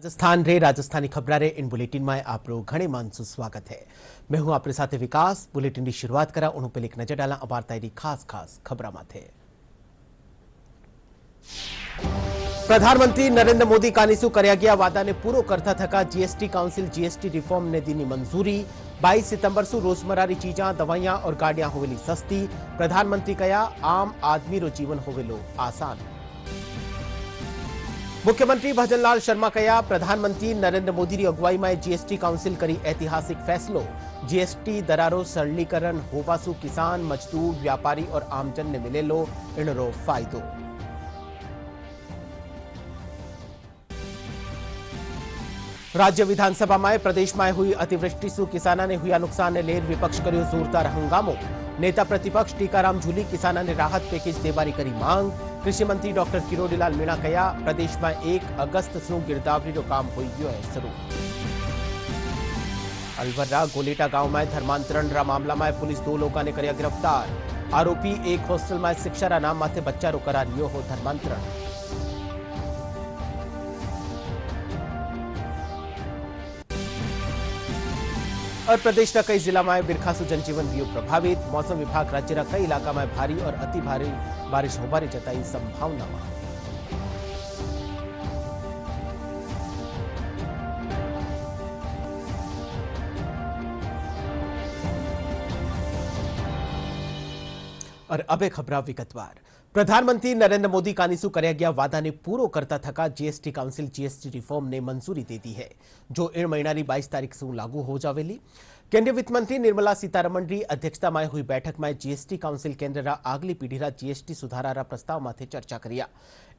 राजस्थान रे राजस्थानी खबरा रे इन बुलेटिन में आपरो घणे मानसु स्वागत है। मैं हूं आपरे साथे विकास। बुलेटिन की शुरुआत करा उन पे एक नजर डाला अबार तारी खास खबरा माथे। प्रधानमंत्री नरेंद्र मोदी कानीसु कर्या गया वादा ने पूरो करता थका जीएसटी काउंसिल जीएसटी रिफॉर्म ने दी मंजूरी। 22 सितंबर सु रोजमर्रा री चीजा दवाइयां और गाड़ियां होवेली सस्ती। प्रधानमंत्री कया आम आदमी रो जीवन होवेलो आसान। मुख्यमंत्री भजनलाल शर्मा कया प्रधानमंत्री नरेंद्र मोदी की अगुवाई में जीएसटी काउंसिल करी ऐतिहासिक फैसलो। जीएसटी दरारो सरलीकरण होवासु किसान मजदूर व्यापारी और आमजन ने मिलेलो इनरो फायदो। राज्य विधानसभा में प्रदेश में हुई अतिवृष्टि सु किसाना ने हुआ नुकसान ने लेर विपक्ष कर्यो जोरदार हंगामो। नेता प्रतिपक्ष टीकाराम जूली किसाना ने राहत पैकेज देवारी करी मांग। कृषि मंत्री डॉक्टर किरोड़ीलाल मीणा कया प्रदेश में 1 अगस्त से गिरदावरी रो काम हो गयो है शुरू। अलवर गोलेटा गांव में धर्मांतरण रा मामला में पुलिस 2 लोगों ने कर्या गिरफ्तार। आरोपी एक हॉस्टल में शिक्षा रा नाम माथे बच्चा रो करा रियो हो धर्मांतरण। और प्रदेश का कई जिला में बिरखासु जनजीवन भी प्रभावित। मौसम विभाग राज्य का कई इलाका में भारी और अति भारी बारिश होबारे जताई संभावना। और अब खबरा विगतवार। प्रधानमंत्री नरेंद्र मोदी कानीसु कर्या गया वादा ने पूरो करता थका जीएसटी काउंसिल जीएसटी रिफॉर्म ने मंजूरी दे दी है, जो इन महीना की 22 तारीख से लागू हो जावेली। केंद्रीय वित्त मंत्री निर्मला सीतारमण की अध्यक्षता में हुई बैठक में जीएसटी काउंसिल केंद्र रा अगली पीढ़ी रा जीएसटी सुधारा रा प्रस्ताव माथे चर्चा करिया।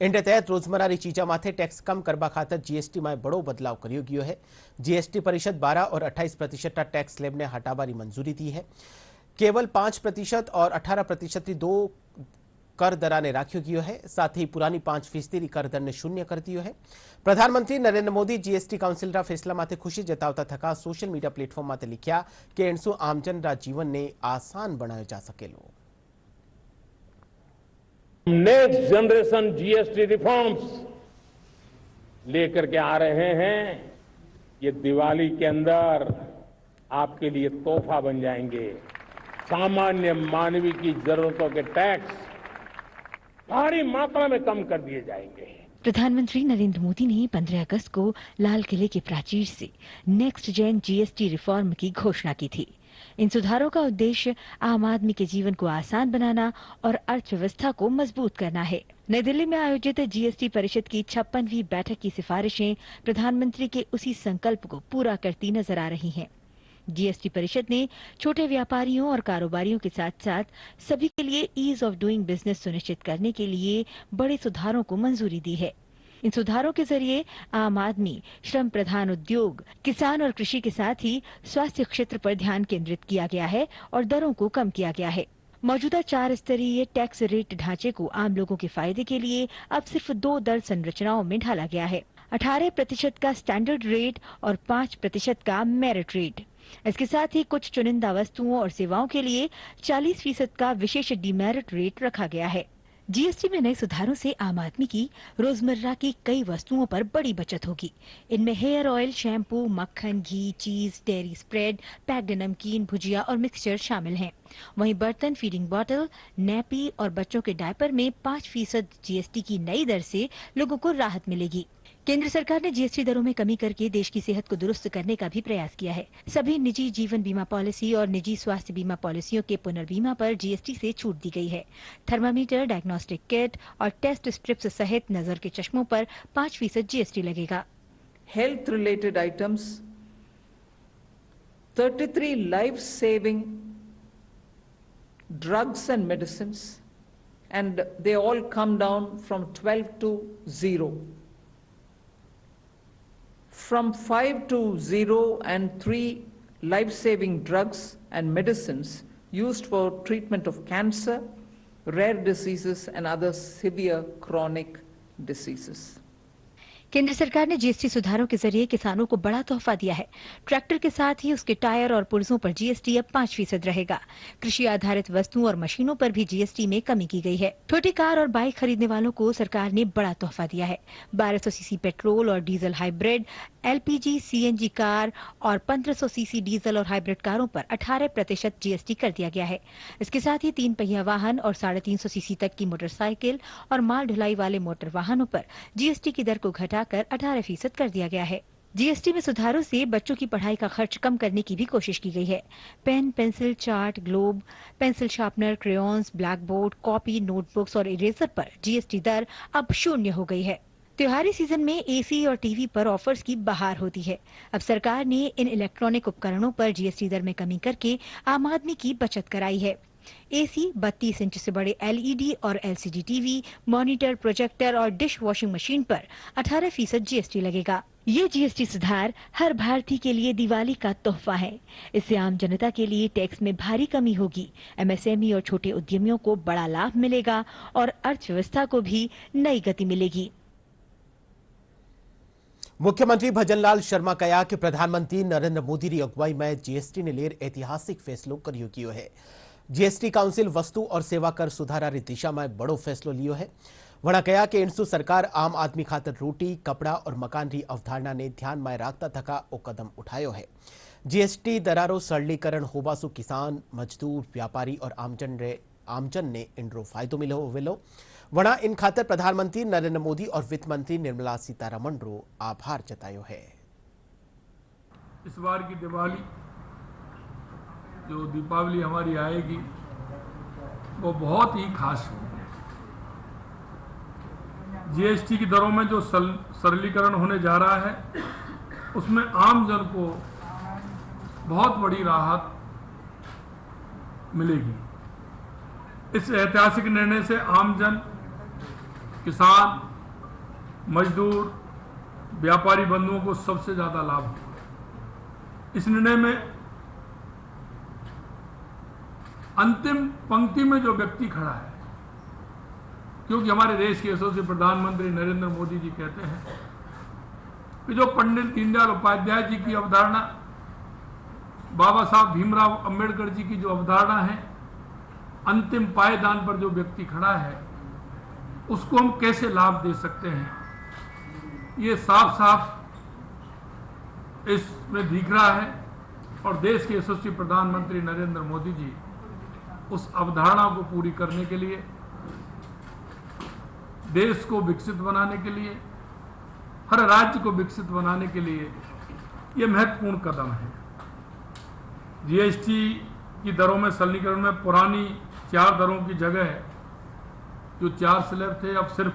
इन तहत रोजमर्रा री चीजा माथे टैक्स कम करबा खातर जीएसटी में बड़ो बदलाव करियो गयो है। जीएसटी परिषद 12 और 28% रा टैक्स स्लेब ने हटावारी मंजूरी दी है। केवल 5% और 18% की 2 कर दरा ने राख्यो गयो है। साथ ही पुरानी 5% कर दर ने शून्य कर दियो है। प्रधानमंत्री नरेंद्र मोदी जीएसटी काउंसिल रा फैसला माथे खुशी जतावता थका सोशल मीडिया प्लेटफॉर्म माथे लिख्या कि इनसु आमजन रा जीवन ने आसान बनायो जा सकेलो। नेक्स्ट जनरेशन जीएसटी रिफॉर्म्स लेकर के आ रहे हैं। ये दिवाली के अंदर आपके लिए तोहफा बन जाएंगे। सामान्य मानवीय की जरूरतों के टैक्स भारी मात्रा में कम कर दिए जाएंगे। प्रधानमंत्री नरेंद्र मोदी ने 15 अगस्त को लाल किले के प्राचीर से नेक्स्ट जेन जीएसटी रिफॉर्म की घोषणा की थी। इन सुधारों का उद्देश्य आम आदमी के जीवन को आसान बनाना और अर्थव्यवस्था को मजबूत करना है। नई दिल्ली में आयोजित जीएसटी परिषद की 56वीं बैठक की सिफारिशें प्रधानमंत्री के उसी संकल्प को पूरा करती नजर आ रही हैं। जीएसटी परिषद ने छोटे व्यापारियों और कारोबारियों के साथ साथ सभी के लिए ईज ऑफ डूइंग बिजनेस सुनिश्चित करने के लिए बड़े सुधारों को मंजूरी दी है। इन सुधारों के जरिए आम आदमी, श्रम प्रधान उद्योग, किसान और कृषि के साथ ही स्वास्थ्य क्षेत्र पर ध्यान केंद्रित किया गया है और दरों को कम किया गया है। मौजूदा 4 स्तरीय टैक्स रेट ढांचे को आम लोगों के फायदे के लिए अब सिर्फ 2 दर संरचनाओं में ढाला गया है। 18% का स्टैंडर्ड रेट और 5% का मेरिट रेट। इसके साथ ही कुछ चुनिंदा वस्तुओं और सेवाओं के लिए 40% का विशेष डीमेरिट रेट रखा गया है। जीएसटी में नए सुधारों से आम आदमी की रोजमर्रा की कई वस्तुओं पर बड़ी बचत होगी। इनमें हेयर ऑयल, शैम्पू, मक्खन, घी, चीज, डेयरी स्प्रेड, पैक्ड नमकीन, भुजिया और मिक्सचर शामिल हैं। वहीं बर्तन, फीडिंग बॉटल, नैपी और बच्चों के डायपर में 5% जीएसटी की नई दर से लोगों को राहत मिलेगी। केंद्र सरकार ने जीएसटी दरों में कमी करके देश की सेहत को दुरुस्त करने का भी प्रयास किया है। सभी निजी जीवन बीमा पॉलिसी और निजी स्वास्थ्य बीमा पॉलिसियों के पुनर्बीमा पर जीएसटी से छूट दी गई है। थर्मामीटर, डायग्नोस्टिक किट और टेस्ट स्ट्रिप्स सहित नजर के चश्मों पर 5% जीएसटी लगेगा। Health related items, 33 life saving drugs and medicine, and they all come down from 12 to 0. From 5 to 0 and 3 life-saving drugs and medicines used for treatment of cancer, rare diseases and other severe chronic diseases. केंद्र सरकार ने GST सुधारों के जरिए किसानों को बड़ा तोहफा दिया है। ट्रैक्टर के साथ ही उसके टायर और पुर्जों पर जीएसटी अब 5% रहेगा। कृषि आधारित वस्तुओं और मशीनों पर भी जीएसटी में कमी की गई है। छोटी कार और बाइक खरीदने वालों को सरकार ने बड़ा तोहफा दिया है। 1200 सीसी पेट्रोल और diesel hybrid, LPG, CNG car और 1500 सीसी डीजल और हाइब्रिड कारों पर 18% जीएसटी कर दिया गया है। इसके साथ ही 3 पहिया वाहन और 350 सीसी तक की मोटरसाइकिल और माल ढुलाई वाले मोटर वाहनों पर जीएसटी की दर को घटाकर 18% कर दिया गया है। जीएसटी में सुधारों से बच्चों की पढ़ाई का खर्च कम करने की भी कोशिश की गई है। Pen, pencil, chart, globe, pencil sharpener, crayons, black board, copy, notebooks और इरेजर पर जीएसटी दर अब 0 हो गई है। त्योहारी सीजन में एसी और टीवी पर ऑफर्स की बहार होती है। अब सरकार ने इन इलेक्ट्रॉनिक उपकरणों पर जीएसटी दर में कमी करके आम आदमी की बचत कराई है। एसी, 32 इंच से बड़े एलईडी और एलसीडी टीवी, मॉनिटर, प्रोजेक्टर और डिश वॉशिंग मशीन पर 18% जीएसटी लगेगा। ये जीएसटी सुधार हर भारतीय के लिए दिवाली का तोहफा है। इससे आम जनता के लिए टैक्स में भारी कमी होगी। एमएसएमई और छोटे उद्यमियों को बड़ा लाभ मिलेगा और अर्थव्यवस्था को भी नई गति मिलेगी। मुख्यमंत्री भजनलाल शर्मा कहा कि प्रधानमंत्री नरेंद्र मोदी की अगुवाई में जीएसटी ने लेर ऐतिहासिक फैसलो कर्यो कियो है। जीएसटी काउंसिल वस्तु और सेवा कर सुधारानी दिशा में बड़ो फैसलो लियो है। वणा कहा कि इनसु सरकार आम आदमी खातर रोटी, कपड़ा और मकान की अवधारणा ने ध्यान में रखता थका ओ कदम उठायो है। जीएसटी दरारो सरलीकरण होबासु किसान, मजदूर, व्यापारी और आमजन ने इनरो फायदो मिलो वेलो। वणा इन खातर प्रधानमंत्री नरेंद्र मोदी और वित्त मंत्री निर्मला सीतारमण रो आभार जतायो है। इस बार की दिवाली, जो दीपावली हमारी आएगी, वो बहुत ही खास होगी। जीएसटी की दरों में जो सरलीकरण होने जा रहा है, उसमें आम जन को बहुत बड़ी राहत मिलेगी। इस ऐतिहासिक निर्णय से आम जन, किसान, मजदूर, व्यापारी बंधुओं को सबसे ज्यादा लाभ होगा। इस निर्णय में अंतिम पंक्ति में जो व्यक्ति खड़ा है, क्योंकि हमारे देश के यशस्वी प्रधानमंत्री नरेंद्र मोदी जी कहते हैं कि जो पंडित दीनदयाल उपाध्याय जी की अवधारणा, बाबा साहब भीमराव अंबेडकर जी की जो अवधारणा है, अंतिम पायदान पर जो व्यक्ति खड़ा है, उसको हम कैसे लाभ दे सकते हैं, ये साफ साफ इसमें दिख रहा है। और देश के यशस्वी प्रधानमंत्री नरेंद्र मोदी जी उस अवधारणा को पूरी करने के लिए, देश को विकसित बनाने के लिए, हर राज्य को विकसित बनाने के लिए यह महत्वपूर्ण कदम है। जीएसटी की दरों में सरलीकरण में पुरानी 4 दरों की जगह जो 4 स्लैब थे, अब सिर्फ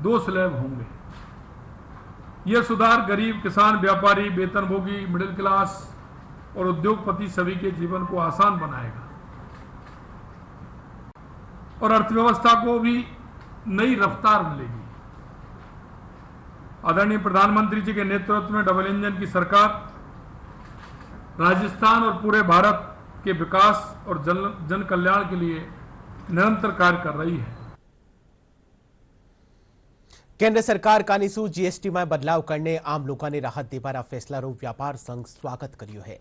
2 स्लैब होंगे। यह सुधार गरीब, किसान, व्यापारी, वेतनभोगी, मिडिल क्लास और उद्योगपति सभी के जीवन को आसान बनाएगा और अर्थव्यवस्था को भी नई रफ्तार मिलेगी। आदरणीय प्रधानमंत्री जी के नेतृत्व में डबल इंजन की सरकार राजस्थान और पूरे भारत के विकास और जन कल्याण के लिए निरंतर कार्य कर रही है। केंद्र सरकार कानीसु जीएसटी में बदलाव करने आम लोगों ने राहत देवारा फैसलारो व्यापार संघ स्वागत कर्यो है।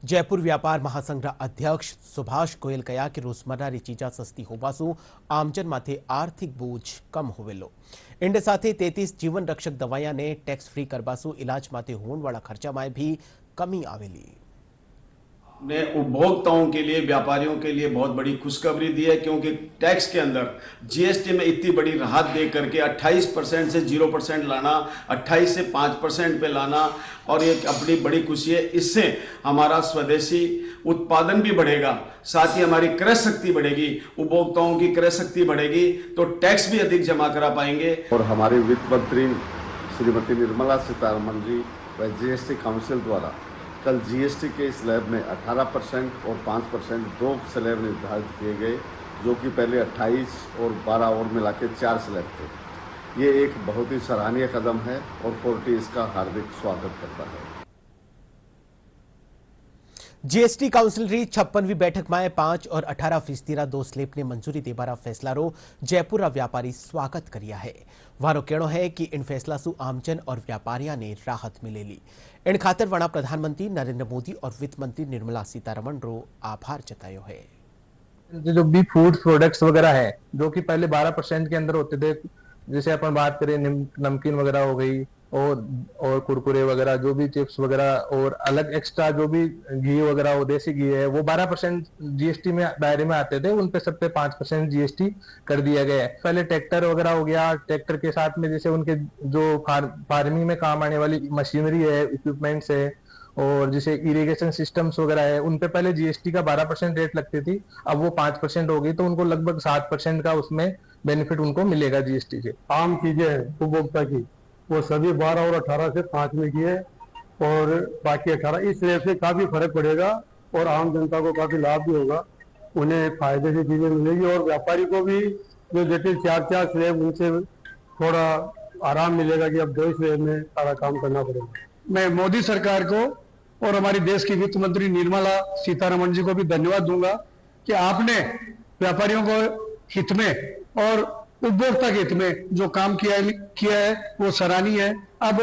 जयपुर व्यापार महासंघ अध्यक्ष सुभाष गोयल कहा कि रोजमर्रा की चीजा सस्ती होबासु आमजन माथे आर्थिक बोझ कम होवेलो। इंड साथे 33 जीवन रक्षक दवाइयां ने टैक्स फ्री करबासु इलाज माथे होने वाला खर्चा में भी कमी आवेली। ने उपभोक्ताओं के लिए, व्यापारियों के लिए बहुत बड़ी खुशखबरी दी है, क्योंकि टैक्स के अंदर जीएसटी में इतनी बड़ी राहत दे करके 28% से 0% लाना, 28 से 5% पे लाना, और ये अपनी बड़ी खुशी है। इससे हमारा स्वदेशी उत्पादन भी बढ़ेगा, साथ ही हमारी क्रय शक्ति बढ़ेगी, उपभोक्ताओं की क्रय शक्ति बढ़ेगी, तो टैक्स भी अधिक जमा करा पाएंगे। और हमारे वित्त मंत्री श्रीमती निर्मला सीतारमण जी व जीएसटी काउंसिल द्वारा कल जीएसटी के स्लैब में 18% और 5% 2 स्लैब निर्धारित किए गए, जो कि पहले 28 और 12 और मिला के 4 स्लैब थे। ये एक बहुत ही सराहनीय कदम है और 40 इसका हार्दिक स्वागत करता है। जीएसटी काउंसिल री 56वीं बैठक में 5 और 18% दो स्लेब ने मंजूरी देबारा फैसला रो जयपुर व्यापारी स्वागत करिया है। वारो कहनो है कि इन फैसला सु आमजन और व्यापारिया ने राहत मिलेली। इन खातर वणा प्रधानमंत्री नरेंद्र मोदी और वित्त मंत्री निर्मला सीतारमण रो आभार जतायो है। जो भी फूड प्रोडक्ट्स वगैरह है जो कि पहले 12% के अंदर होते थे, जैसे अपन बात करें नमकीन वगैरह हो गई और कुरकुरे वगैरह, जो भी चिप्स वगैरह और अलग एक्स्ट्रा जो भी घी वगैरह हो, देसी घी है, वो 12% जीएसटी में दायरे में आते थे, उन पे सब पे 5% जीएसटी कर दिया गया है। पहले ट्रैक्टर वगैरह हो गया, ट्रैक्टर के साथ में जैसे उनके जो फार्मिंग में काम आने वाली मशीनरी है, इक्विपमेंट्स है और जैसे इरिगेशन सिस्टम्स वगैरह है, उन पे पहले जीएसटी का 12% रेट लगती थी, अब वो 5% हो गई, तो उनको लगभग 7% का उसमें बेनिफिट उनको मिलेगा जीएसटी के। आम चीजें हैं उपभोक्ता की, वो सभी 12 और 18 से 5 में की है और बाकी 18, इस रेट से काफी फर्क पड़ेगा और आम जनता को काफी लाभ भी होगा, उन्हें फायदे की चीजें मिलेगी और व्यापारी को भी जो जटिल 4 स्लैब उनसे थोड़ा आराम मिलेगा कि अब 2 स्लैब में सारा काम करना पड़ेगा। मैं मोदी सरकार को और हमारी देश की वित्त मंत्री निर्मला सीतारमण जी को भी धन्यवाद दूंगा कि आपने व्यापारियों को हित में और उपभोक्ता के हित में जो काम किया है वो सराहनीय है। अब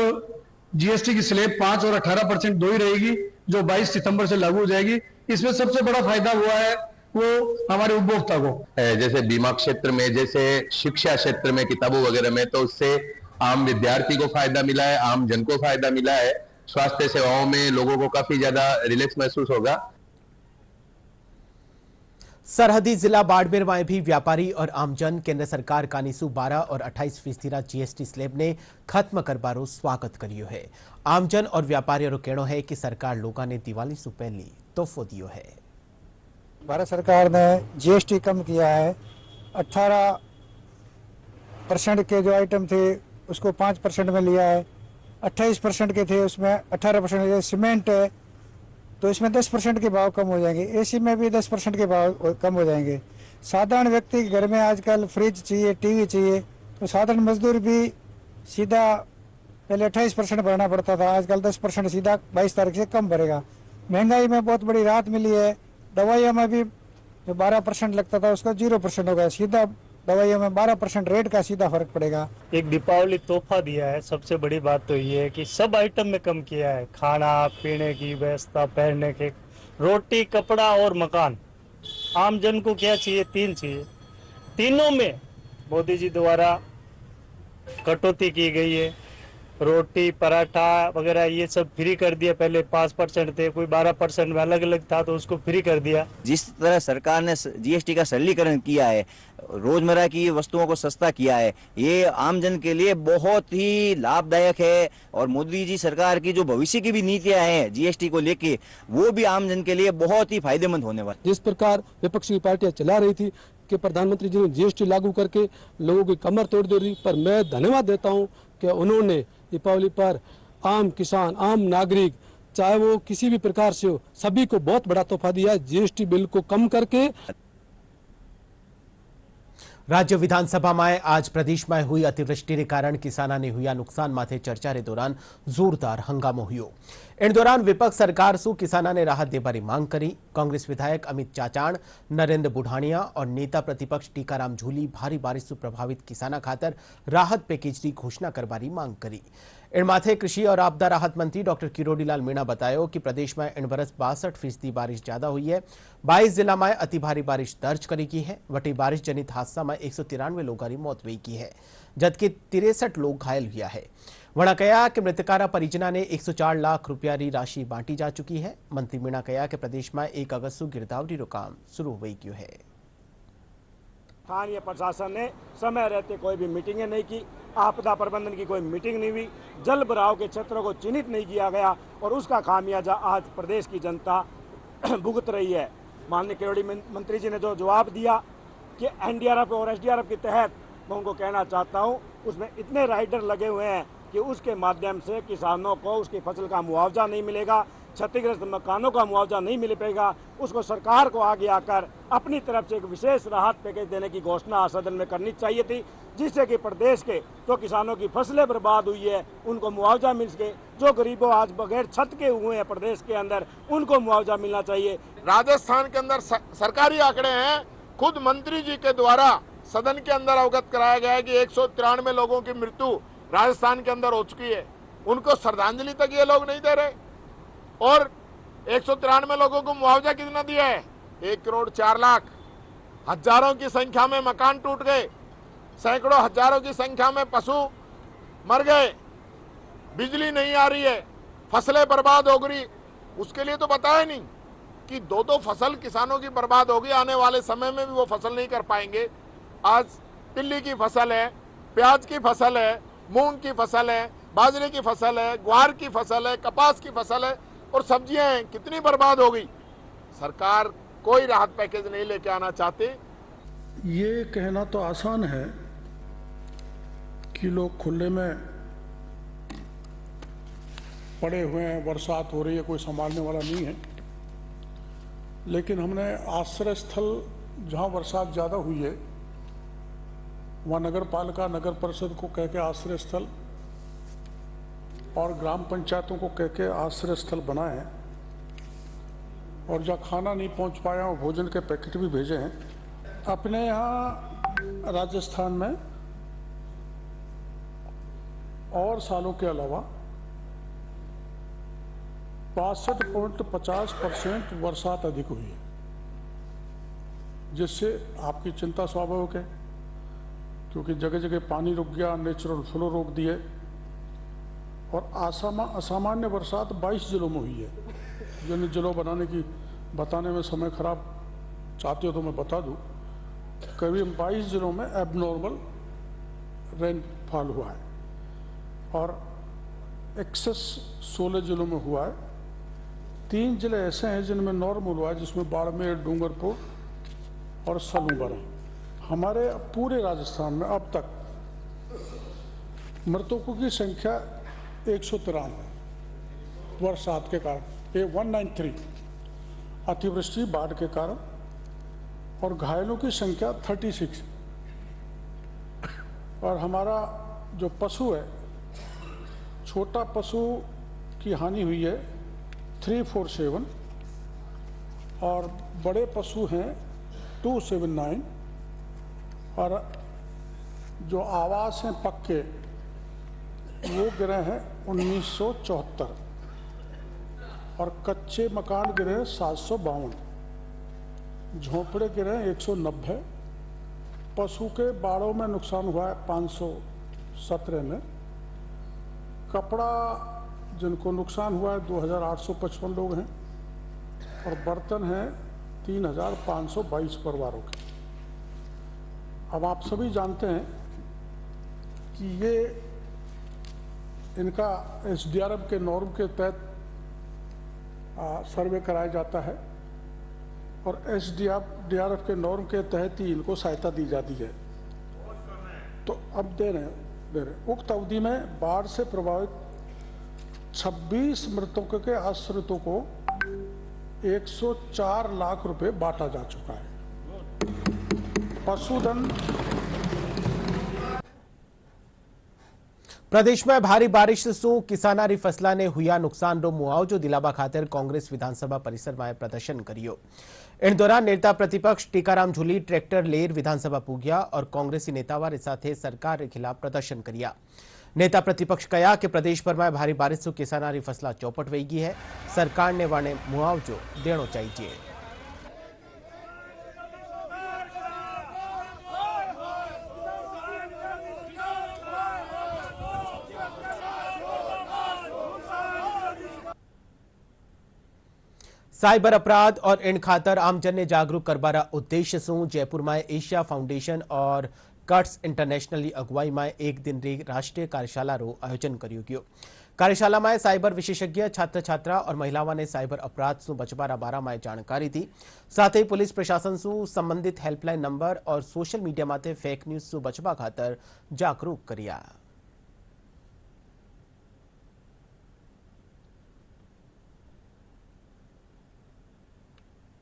जीएसटी की स्लैब 5 और 18% दो ही रहेगी, जो 22 सितंबर से लागू हो जाएगी। इसमें सबसे बड़ा फायदा हुआ है वो हमारे उपभोक्ता को, जैसे बीमा क्षेत्र में, जैसे शिक्षा क्षेत्र में, किताबों वगैरह में, तो उससे आम विद्यार्थी को फायदा मिला है, आम जन को फायदा मिला है। स्वास्थ्य सेवाओं में लोगों को काफी ज्यादा रिलैक्स महसूस होगा। सरहदी जिला बाड़मेर में भी व्यापारी और आमजन केंद्र सरकार का 12 और 28% जीएसटी स्लेब ने खत्म करबारो स्वागत करियो है। आमजन और व्यापारियों रो कहनो है कि सरकार लोगों ने दिवाली से पहले तोहफो दियो है। भारत सरकार ने जीएसटी कम किया है, 18% के जो आइटम थे उसको 5% में लिया है, 28% के थे उसमें 18%। सीमेंट है तो इसमें 10% के भाव कम हो जाएंगे, एसी में भी 10% के भाव कम हो जाएंगे। साधारण व्यक्ति के घर में आजकल फ्रिज चाहिए, टीवी चाहिए, तो साधारण मजदूर भी सीधा पहले 28% भरना पड़ता था, आजकल 10% सीधा 22 तारीख से कम भरेगा। महंगाई में बहुत बड़ी राहत मिली है। दवाइयों में भी जो 12% लगता था उसका 0% हो गया, सीधा दवाइयों में 12% रेट का सीधा फर्क पड़ेगा। एक दीपावली तोहफा दिया है। सबसे बड़ी बात तो ये है कि सब आइटम में कम किया है, खाना पीने की व्यवस्था, पहनने के, रोटी, कपड़ा और मकान। आम जन को क्या चाहिए? 3 चाहिए, तीनों में मोदी जी द्वारा कटौती की गई है। रोटी, पराठा वगैरह ये सब फ्री कर दिया। पहले 5% थे, कोई 12% में अलग अलग था, तो उसको फ्री कर दिया। जिस तरह सरकार ने जीएसटी का सरलीकरण किया है, रोजमर्रा की वस्तुओं को सस्ता किया है, ये आमजन के लिए बहुत ही लाभदायक है। और मोदी जी सरकार की जो भविष्य की भी नीतियां हैं जीएसटी को लेके, वो भी आमजन के लिए बहुत ही फायदेमंद होने वाली। जिस प्रकार विपक्षी पार्टियां चला रही थी कि प्रधानमंत्री जी ने जीएसटी लागू करके लोगों की कमर तोड़ दे रही, पर मैं धन्यवाद देता हूं कि उन्होंने दीपावली पर आम किसान, आम नागरिक, चाहे वो किसी भी प्रकार से हो, सभी को बहुत बड़ा तोहफा दिया जीएसटी बिल को कम करके। राज्य विधानसभा में आज प्रदेश में हुई अतिवृष्टि के कारण किसानों ने हुआ नुकसान माथे चर्चा के दौरान जोरदार हंगामो हुयो। इन दौरान विपक्ष सरकार सु किसानों ने राहत देबारी मांग करी। कांग्रेस विधायक अमित चाचाण, नरेंद्र बुढ़ाणिया और नेता प्रतिपक्ष टीकाराम झूली भारी बारिश से प्रभावित किसानों खातर राहत पैकेज की घोषणा करबारी मांग करी। इन माथे कृषि और आपदा राहत मंत्री डॉक्टर किरोड़ीलाल मीणा बतायो कि प्रदेश में इन बरस 62% बारिश ज्यादा हुई है। 22 जिला में अति भारी बारिश दर्ज करी की है। वटी बारिश जनित हादसा में 193 लोगों की मौत हुई की है, जबकि 63 लोग घायल हुआ है। वणा कहा कि मृतकारा परिजना ने 104 लाख रुपया की राशि बांटी जा चुकी है। मंत्री मीणा कहा कि प्रदेश में 1 अगस्त से गिरदावरी रो काम शुरू हो गयो है। स्थानीय प्रशासन ने समय रहते कोई भी मीटिंगें नहीं की, आपदा प्रबंधन की कोई मीटिंग नहीं हुई, जल भराव के क्षेत्रों को चिन्हित नहीं किया गया और उसका खामियाजा आज प्रदेश की जनता भुगत रही है। माननीय किरोड़ी मंत्री जी ने जो जवाब दिया कि एनडीआरएफ और एसडीआरएफ के तहत, मैं उनको कहना चाहता हूं, उसमें इतने राइडर लगे हुए हैं कि उसके माध्यम से किसानों को उसकी फसल का मुआवजा नहीं मिलेगा। क्षतिग्रस्त मकानों का मुआवजा नहीं मिल पाएगा, उसको सरकार को आगे आकर अपनी तरफ से एक विशेष राहत पैकेज देने की घोषणा सदन में करनी चाहिए थी, जिससे कि प्रदेश के जो किसानों की फसलें बर्बाद हुई है उनको मुआवजा मिल सके, जो गरीबों आज बगैर छत के हुए हैं प्रदेश के अंदर उनको मुआवजा मिलना चाहिए। राजस्थान के अंदर सरकारी आंकड़े हैं, खुद मंत्री जी के द्वारा सदन के अंदर अवगत कराया गया है कि 193 लोगों की मृत्यु राजस्थान के अंदर हो चुकी है। उनको श्रद्धांजलि तक ये लोग नहीं दे रहे और 193 लोगों को मुआवजा कितना दिया है? 1 करोड़ 4 लाख। हजारों की संख्या में मकान टूट गए, सैकड़ों हजारों की संख्या में पशु मर गए, बिजली नहीं आ रही है, फसलें बर्बाद हो गई। उसके लिए तो बताया नहीं कि दो फसल किसानों की बर्बाद होगी, आने वाले समय में भी वो फसल नहीं कर पाएंगे। आज तिल्ली की फसल है, प्याज की फसल है, मूंग की फसल है, बाजरे की फसल है, ग्वार की फसल है, कपास की फसल है और सब्जियां हैं, कितनी बर्बाद हो गई। सरकार कोई राहत पैकेज नहीं लेके आना चाहती। ये कहना तो आसान है कि लोग खुले में पड़े हुए हैं, बरसात हो रही है, कोई संभालने वाला नहीं है, लेकिन हमने आश्रय स्थल जहां बरसात ज़्यादा हुई है वहाँ नगर पालिका नगर परिषद को कह के आश्रय स्थल और ग्राम पंचायतों को कह के आश्रय स्थल बनाए हैं और जहाँ खाना नहीं पहुँच पाया वो भोजन के पैकेट भी भेजे हैं। अपने यहाँ राजस्थान में और सालों के अलावा 62.50% बरसात अधिक हुई है, जिससे आपकी चिंता स्वाभाविक है क्योंकि जगह जगह पानी रुक गया, नेचुरल फ्लो रोक दिए और असामान्य बरसात 22 जिलों में हुई है। जिन जिलों बताने में समय खराब चाहते हो तो मैं बता दूं, करीब 22 जिलों में एबनॉर्मल रेनफॉल हुआ है और एक्सेस 16 जिलों में हुआ है। 3 जिले ऐसे हैं जिनमें नॉर्मल हुआ है, जिसमें बाड़मेर, डूंगरपुर और सलूबर है। हमारे पूरे राजस्थान में अब तक मृतकों की संख्या 193 बरसात के कारण, 193 अतिवृष्टि बाढ़ के कारण और घायलों की संख्या 36। और हमारा जो पशु है, छोटा पशु की हानि हुई है 347 और बड़े पशु हैं 279 और जो आवास हैं पक्के वो गिरे हैं 1974 और कच्चे मकान गिरे हैं 752, झोंपड़े गिरे हैं 190, पशु के बाड़ों में नुकसान हुआ है 517 में, कपड़ा जिनको नुकसान हुआ है 2855 लोग हैं और बर्तन हैं 3522 परिवारों के। अब आप सभी जानते हैं कि ये इनका SDRF के नॉर्म के तहत सर्वे कराया जाता है और SDRF के नॉर्म के तहत ही इनको सहायता दी जाती है। तो अब दे रहे उक्त अवधि में बाढ़ से प्रभावित 26 मृतकों के आश्रितों को 104 लाख रुपए बांटा जा चुका है। पशुधन प्रदेश में भारी बारिश से किसानारी फसलाने हुआ नुकसान रो मुआवजो दिलावा खातिर कांग्रेस विधानसभा परिसर में प्रदर्शन करियो। इन दौरान नेता प्रतिपक्ष टीकाराम झूली ट्रेक्टर लेर विधानसभा पूग्या और कांग्रेसी नेतावारे साथे सरकार के खिलाफ प्रदर्शन करिया। नेता प्रतिपक्ष कहा कि प्रदेश भर में भारी बारिश से किसानारी फसला चौपट वही गई है, सरकार ने वाने मुआवजो देना चाहिए। साइबर अपराध और इन खातर आमजन ने जागरूक करवारा उद्देश्य से जयपुर में एशिया फाउंडेशन और कट्स इंटरनेशनल अगुवाई में एक दिन री राष्ट्रीय कार्यशाला रो आयोजन कर्यो गयो। कार्यशाला में साइबर विशेषज्ञ छात्र छात्रा और महिलाओं ने साइबर अपराध से बचवारा बारा में जानकारी दी। साथ ही पुलिस प्रशासन से संबंधित हेल्पलाइन नंबर और सोशल मीडिया माथे फेक न्यूज से बचवा खातर जागरूक करिया।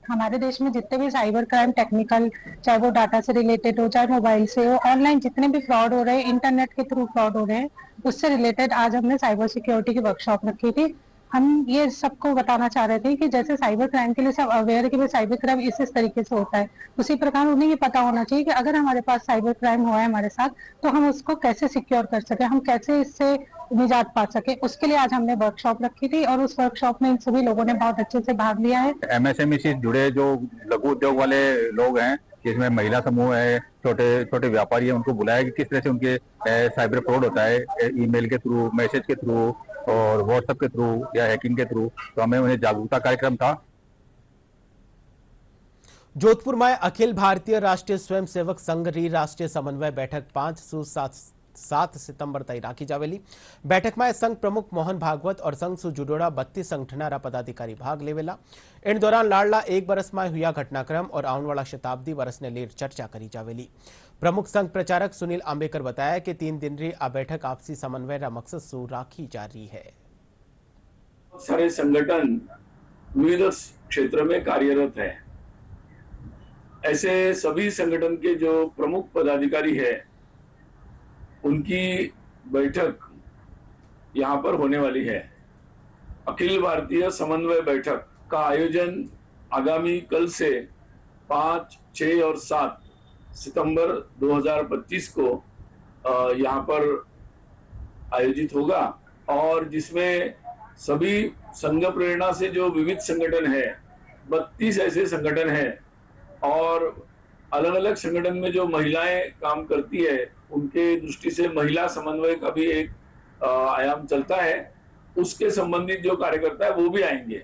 हमारे देश में जितने भी साइबर क्राइम टेक्निकल, चाहे वो डाटा से रिलेटेड हो, चाहे मोबाइल से हो, ऑनलाइन जितने भी फ्रॉड हो रहे हैं, इंटरनेट के थ्रू फ्रॉड हो रहे हैं, उससे रिलेटेड आज हमने साइबर सिक्योरिटी की वर्कशॉप रखी थी। हम ये सबको बताना चाह रहे थे कि जैसे साइबर क्राइम के लिए सब अवेयर है कि भाई साइबर क्राइम इस तरीके से होता है, उसी प्रकार उन्हें ये पता होना चाहिए कि अगर हमारे पास साइबर क्राइम हुआ है हमारे साथ, तो हम उसको कैसे सिक्योर कर सके, हम कैसे इससे निजात पा सके। उसके लिए आज हमने वर्कशॉप रखी थी और उस वर्कशॉप में इन सभी लोगों ने बहुत अच्छे से भाग लिया है। MSME से जुड़े जो लघु उद्योग वाले लोग हैं, जिसमें महिला समूह है, छोटे छोटे व्यापारी है, उनको बुलाया कि किस तरह से उनके साइबर फ्रॉड होता है, ईमेल के थ्रू, मैसेज के थ्रू और व्हाट्सएप के थ्रू या हैकिंग के थ्रू। तो हमें उन्हें जागरूकता कार्यक्रम था। जोधपुर में अखिल भारतीय राष्ट्रीय स्वयंसेवक संघ री राष्ट्रीय समन्वय बैठक 5 से 7 सितंबर तक राखी जावेली। बैठक में संघ प्रमुख मोहन भागवत और संघ से जुड़ोड़ा 32 संगठनारा पदाधिकारी भाग लेवेला। इन दौरान लाडला 1 बरस में हुआ घटनाक्रम और आने वाला शताब्दी वर्ष ने लेर चर्चा करी जावेली। प्रमुख संघ प्रचारक सुनील आंबेकर बताया कि 3 दिन री आ बैठक आपसी समन्वय रा मकसद से राखी जा रही है। सारे संगठन विविध क्षेत्र में कार्यरत है। ऐसे सभी संगठन के जो प्रमुख पदाधिकारी है, उनकी बैठक यहाँ पर होने वाली है। अखिल भारतीय समन्वय बैठक का आयोजन आगामी कल से 5, 6 और 7 सितंबर 2025 को यहाँ पर आयोजित होगा और जिसमें सभी संघ प्रेरणा से जो विविध संगठन है, 32 ऐसे संगठन हैं और अलग अलग संगठन में जो महिलाएं काम करती है, उनके दृष्टि से महिला समन्वय का भी एक आयाम चलता है। उसके संबंधित जो कार्यकर्ता है वो भी आएंगे।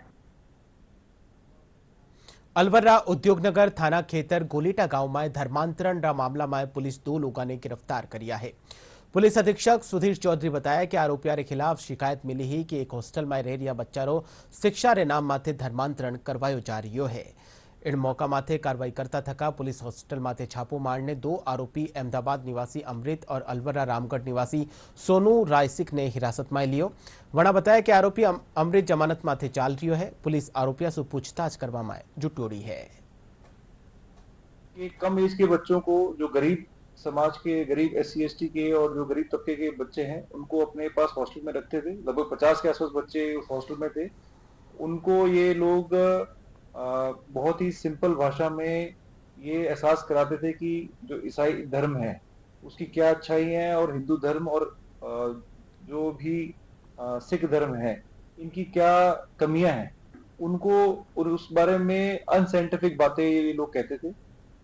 अलवर उद्योगनगर थाना खेतर गोलीटा गांव में धर्मांतरण रा मामला में पुलिस 2 लोगों ने गिरफ्तार किया है। पुलिस अधीक्षक सुधीर चौधरी बताया कि आरोपियों के खिलाफ शिकायत मिली ही कि एक हॉस्टल में रह रहा बच्चा रो शिक्षा रे नाम माथे धर्मांतरण करवायो जा रही है। इन मौका माथे कार्रवाई करता थका पुलिस हॉस्टल माथे छापो मारने 2 आरोपी अहमदाबाद निवासी अमृत और अलवरा रामगढ़ निवासी सोनू रायसिक ने हिरासत में लियो। वणा बताया कि आरोपी अमृत जमानत माथे चाल रही है। पुलिस आरोपियों से पूछताछ करवा में जुटोड़ी है। कि कम एज के बच्चों को, जो गरीब समाज के, गरीब SC ST के और जो गरीब तबके के बच्चे हैं, उनको अपने पास हॉस्टल में रखते थे। लगभग 50 के आसपास बच्चे उस हॉस्टल में थे। उनको ये लोग बहुत ही सिंपल भाषा में ये एहसास कराते थे कि जो ईसाई धर्म है उसकी क्या अच्छाई है और हिंदू धर्म और जो भी सिख धर्म है इनकी क्या कमियां हैं, उनको और उस बारे में अनसाइंटिफिक बातें ये लोग कहते थे।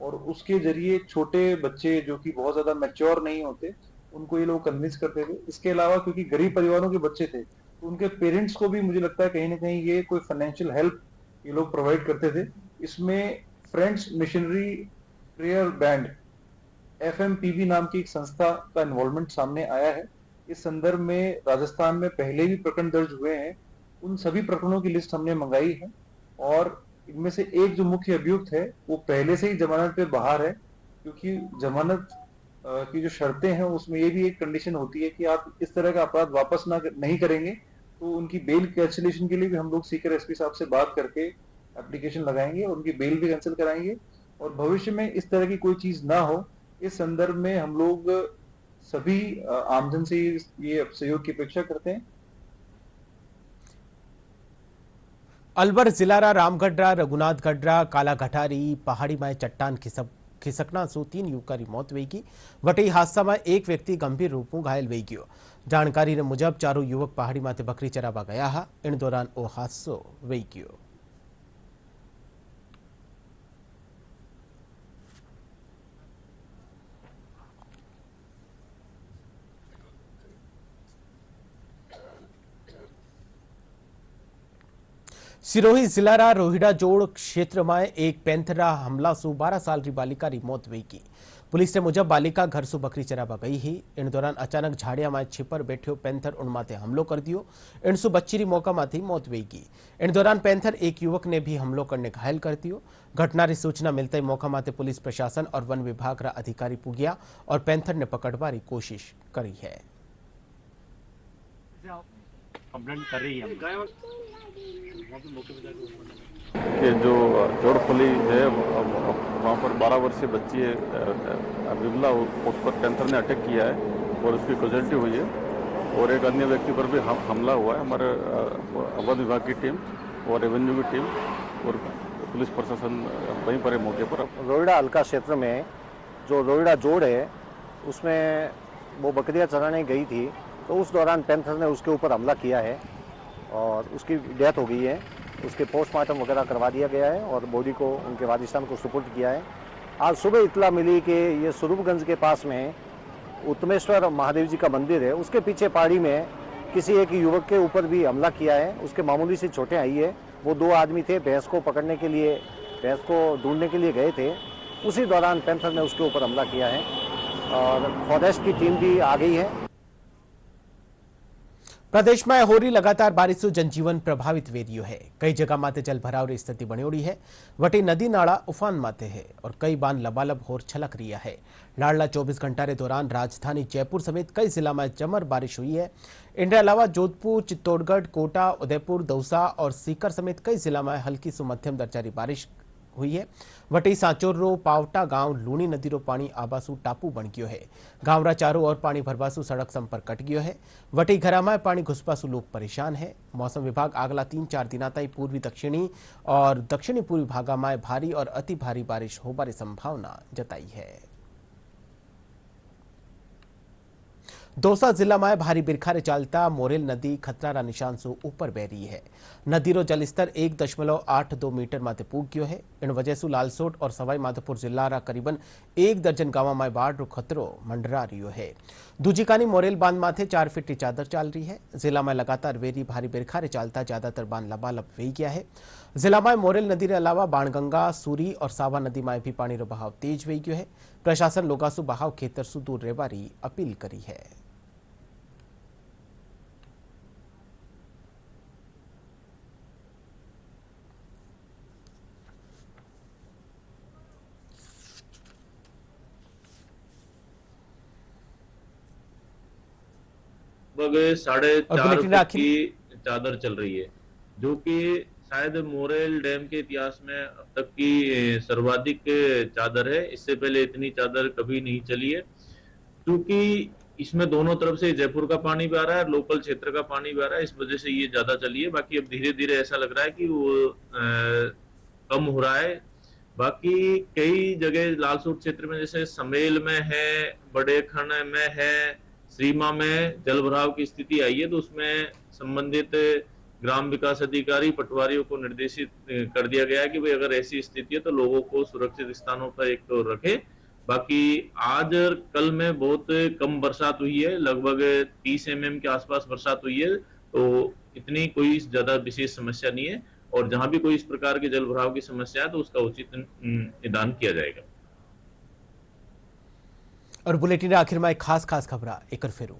और उसके जरिए छोटे बच्चे जो कि बहुत ज्यादा मैच्योर नहीं होते, उनको ये लोग कन्विंस करते थे। इसके अलावा क्योंकि गरीब परिवारों के बच्चे थे, तो उनके पेरेंट्स को भी मुझे लगता है कहीं ना कहीं ये कोई फाइनेंशियल हेल्प ये लोग प्रोवाइड करते थे। इसमें friends missionary prayer band FMPB नाम की एक संस्था का इन्वॉल्वमेंट सामने आया है। इस संदर्भ में राजस्थान में पहले भी प्रकरण दर्ज हुए हैं। उन सभी प्रकरणों की लिस्ट हमने मंगाई है और इनमें से एक जो मुख्य अभियुक्त है वो पहले से ही जमानत पे बाहर है, क्योंकि जमानत की जो शर्तें हैं उसमें ये भी एक कंडीशन होती है कि आप इस तरह का अपराध वापस नहीं करेंगे। तो उनकी बेल कैंसिलेशन के लिए भी हम लोग सीकर SP साहब से बात करके एप्लीकेशन लगाएंगे और उनकी बेल भी कैंसिल कराएंगे। और भविष्य में इस तरह की कोई चीज ना हो, इस संदर्भ में हम लोग सभी आमजन से ये सहयोग की अपेक्षा करते हैं। अलवर जिला रामगढ़ रघुनाथगढ़ काला घटारी पहाड़ी में चट्टान खिसकना से 3 युवकों की मौत हुई। वटे हादसा में एक व्यक्ति गंभीर रूप में घायल हुई गयो। जानकारी मुजब चारों युवक पहाड़ी माथे बकरी चरावा गया हा। इन दौरान वो हादसो हुई गयो। सिरोही जिला रोहिड़ा जोड़ क्षेत्र में एक पैंथरा हमला से 12 साल की बालिका की मौत हुई। पुलिस ने मुजब बालिका घर से बकरी चरावा गई ही। इन दौरान अचानक झाड़िया में छिपर बैठो पैंथर उनमाते हमलो कर दियो। इनसु बच्ची री मौका माथी मौत हुई। इन दौरान पैंथर एक युवक ने भी हमलो करने घायल कर दियो। घटना री सूचना मिलते ही मौका माते पुलिस प्रशासन और वन विभाग रा अधिकारी पुग्या और पैंथर ने पकड़वा री कोशिश करी है। कंप्लेंट कर रही है। कि जो जोड़फली है वहाँ पर 12 वर्षीय बच्ची है विमला, उस पर कैंसर ने अटैक किया है और उसकी कैजुअल्टी हुई है और एक अन्य व्यक्ति पर भी हमला हुआ है। हमारे वन विभाग की टीम और रेवेन्यू की टीम और पुलिस प्रशासन वहीं पर है मौके पर। रोहिड़ा हल्का क्षेत्र में जो रोहिड़ा जोड़ है उसमें वो बकरियां चराने गई थी, तो उस दौरान पैंथर ने उसके ऊपर हमला किया है और उसकी डेथ हो गई है। उसके पोस्टमार्टम वगैरह करवा दिया गया है और बॉडी को उनके वारिसान को सुपुर्द किया है। आज सुबह इतला मिली कि ये स्वरूपगंज के पास में उत्तमेश्वर महादेव जी का मंदिर है, उसके पीछे पहाड़ी में किसी एक युवक के ऊपर भी हमला किया है। उसके मामूली सी चोटें आई है। वो 2 आदमी थे, भैंस को पकड़ने के लिए, भैंस को ढूंढने के लिए गए थे। उसी दौरान पैंथर ने उसके ऊपर हमला किया है और फॉरेस्ट की टीम भी आ गई है। પ્રદેશમાં હો રહી લગાતાર બારિશો જનજીવન પ્રભાવિત વેર્યું है। कई जगह माते जल भराव री स्थिति बनी ओड़ी है। वटी नदी नाला उफान माते है और कई बांध लबालब होर छलक रही है। लाडला 24 घंटा के दौरान राजधानी जयपुर समेत कई जिला में जमर बारिश हुई है। इनके अलावा जोधपुर, चित्तौड़गढ़, कोटा, उदयपुर, दौसा और सीकर समेत कई जिला में हल्की से मध्यम दर्जा की बारिश हुई है। वटी सांचोर पावटा गांव लूणी नदी रो पानी आबासू टापू बन गयो है। गांवरा चारों ओर पानी भरवासू सड़क संपर्क कट गयो है। वटी घरा में पानी घुसपासू लोग परेशान है। मौसम विभाग आगला 3-4 दिना ताई पूर्वी दक्षिणी और दक्षिणी पूर्वी भागा में भारी और अति भारी बारिश होबारी संभावना जताई है। दौसा जिला में भारी बिरखारे चालता मोरेल नदी खतरारा निशान से ऊपर बह रही है। नदी रो जलस्तर 1.82 मीटर माथे पूग गयो है। इन वजह से लालसोट और सवाई माधोपुर जिला रा करीबन 1 दर्जन गांव में बाढ़ रो खतरो मंडरा रह्यो है। दूजीकानी मोरेल बांध माथे 4 फीट की चादर चाल रही है। जिला में लगातार वेरी भारी बिरखारे चालता ज्यादातर बांध लबालब वही गया है। जिला में मोरेल नदी के अलावा बाणगंगा, सूरी और सावा नदी में भी पानी रो बहाव तेज वही गयो है। प्रशासन लोगासु बहाव खेतर सु दूर रहवारी अपील करी है। लगभग 4.5 फुट की चादर चल रही है, जो कि शायद मोरेल डैम के इतिहास में अब तक की सर्वाधिक चादर है। इससे पहले इतनी चादर कभी नहीं चली है, क्योंकि इसमें दोनों तरफ से जयपुर का पानी भी आ रहा है, लोकल क्षेत्र का पानी भी आ रहा है। इस वजह से ये ज्यादा चली है। बाकी अब धीरे धीरे ऐसा लग रहा है कि वो कम हो रहा है। बाकी कई जगह लालसोट क्षेत्र में जैसे समेल में है, बड़े खन में है, श्रीमा में जल भराव की स्थिति आई है, तो उसमें संबंधित ग्राम विकास अधिकारी पटवारियों को निर्देशित कर दिया गया है कि भाई अगर ऐसी स्थिति है तो लोगों को सुरक्षित स्थानों पर एक तो रखें। बाकी आज और कल में बहुत कम बरसात हुई है, लगभग 30 mm के आसपास बरसात हुई है, तो इतनी कोई ज्यादा विशेष समस्या नहीं है। और जहां भी कोई इस प्रकार के जल भराव की समस्या है तो उसका उचित निदान किया जाएगा। और बुलेटिन आखिर में एक खास खबर एक फेरू।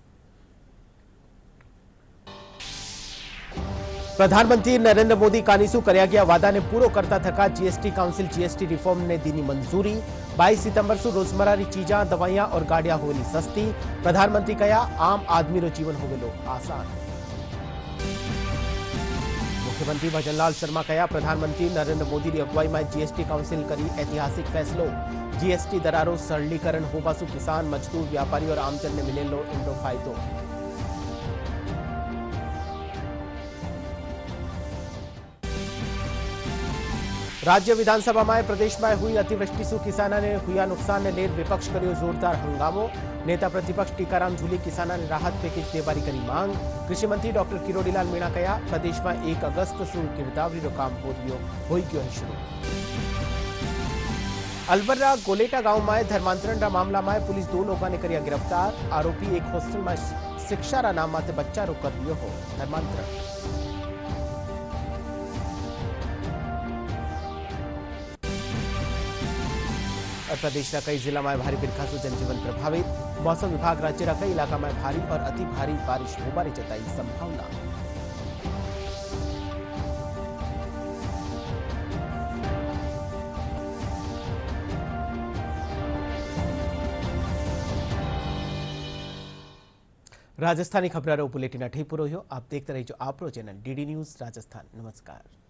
प्रधानमंत्री नरेंद्र मोदी कानीसू कर्या गया वादा ने पूरो करता थका जीएसटी काउंसिल जीएसटी रिफॉर्म ने दी मंजूरी। 22 सितंबर से रोजमर्रा की चीजा, दवाइयां और गाड़ियां होली सस्ती। प्रधानमंत्री कहा आम आदमी रो जीवन होवेलो आसान। मुख्यमंत्री भजनलाल शर्मा कहा प्रधानमंत्री नरेंद्र मोदी की अगुवाई में जीएसटी काउंसिल करी ऐतिहासिक फैसलो। जीएसटी दरारो सरलीकरण होवासु किसान, मजदूर, व्यापारी और आमजन ने मिलेलो इनरो फायदो। राज्य विधानसभा में प्रदेश में हुई अतिवृष्टि से किसानों ने हुआ नुकसान ने लेर विपक्ष करियो जोरदार हंगामो। नेता प्रतिपक्ष टीकाराम झूली किसानों ने राहत पैकेज देवारी करी मांग। कृषि मंत्री डॉक्टर किरोड़ीलाल मीणा कहा प्रदेश में 1 अगस्त से गिरदावरी रो काम हो गयो है शुरू। अलवरा गोलेटा गांव में धर्मांतरण रा मामला में पुलिस 2 लोगों ने करिया गिरफ्तार। आरोपी एक हॉस्टल में शिक्षा रा नाम माते बच्चा रो कर दियो हो धर्मांतरण। और प्रदेश का कई जिला में भारी बिरखा से जनजीवन प्रभावित। मौसम विभाग राज्य का कई इलाका में भारी और अति भारी बारिश होबारी जताई संभावना। રાજસ્થાની ખબરો બુલેટિન અઠી પૂરો થયો। આપ દેખતા રહીજો આપણો ચેનલ DD ન્યૂઝ રાજસ્થાન। નમસ્કાર।